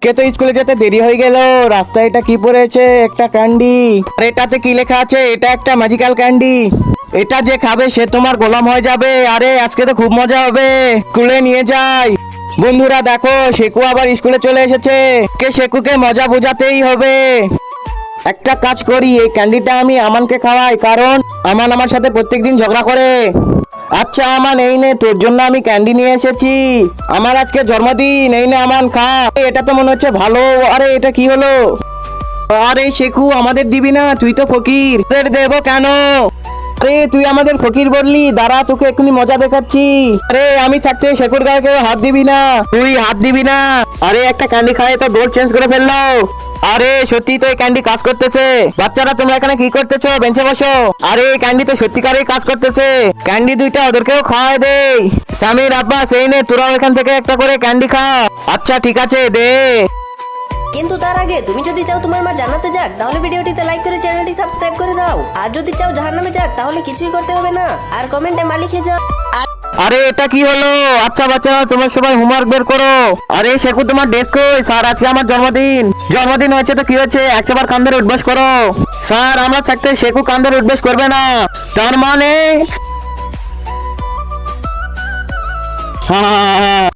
আজকে তো স্কুলে যেতে দেরি হয়ে গেল। রাস্তায় এটা কি পড়েছে? একটা ক্যান্ডি। আর এটাতে কি লেখা আছে? এটা একটা ম্যাজিক্যাল ক্যান্ডি। এটা যে খাবে সে তোমার গোলাম হয়ে যাবে। আরে আজকে তো খুব মজা হবে, স্কুলে নিয়ে যাই। বন্ধুরা দেখো, শেকু আবার স্কুলে চলে এসেছে। শেকুকে মজা বোঝাতেই হবে। একটা কাজ করি, এই ক্যান্ডিটা আমি আমানকে খাওয়াই, কারণ আমান আমার সাথে প্রত্যেকদিন ঝগড়া করে। আচ্ছা আমান, এই নে, তোর জন্য আমি ক্যান্ডি নিয়ে এসেছি। আমার আজকে জন্মদিন, এই নে আমান, খা। এটা তো মনে হচ্ছে ভালো। আরে এটা কি হলো? আরে শেখু, আমাদের দিবি না? তুই তো ফকির। দেবো কেন? আরে তুই আমাদের ফকির বললি, দাঁড়া তোকে এক্ষুনি মজা দেখাচ্ছি। আরে আমি থাকতে শেখুর গায়ে কেউ হাত দিবি না, তুই হাত দিবি না। আরে একটা ক্যান্ডি খায় তো ডোর চেঞ্জ করে ফেললো। আরে সত্যি তো এই ক্যান্ডি কাজ করতেছে। বাচ্চারা তোমরা এখানে কি করতেছো? বেঞ্চে বসো। আরে এই ক্যান্ডি তো সত্যিকারের কাজ করতেছে। ক্যান্ডি দুইটা ওদেরকেও খাওয়াই দে। সামির, আব্বাস, এই নে, তোরাও এখান থেকে একটা করে ক্যান্ডি খা। আচ্ছা ঠিক আছে, দে। কিন্তু তার আগে তুমি যদি চাও তোমার মা জান্নাতে যাক, তাহলে ভিডিওটিতে লাইক করে চ্যানেলটি সাবস্ক্রাইব করে দাও। আর যদি চাও জাহান্নামে যাক, তাহলে কিছুই করতে হবে না, আর কমেন্টে মা লিখে যাও। আরে এটা কি হলো? আচ্ছা বাচ্চারা, তোমরা সবাই হোমওয়ার্ক বের করো। আরে শেখু, তোমার ডেস্ক কই? স্যার, আজকে আমার জন্মদিন। জন্মদিন হয়েছে তো কি হয়েছে, 100 বার কান ধরে উঠবাস করো। স্যার, আমরা থাকতে শেখু কান ধরে উঠবাস করবে না, তার মানে? হ্যাঁ,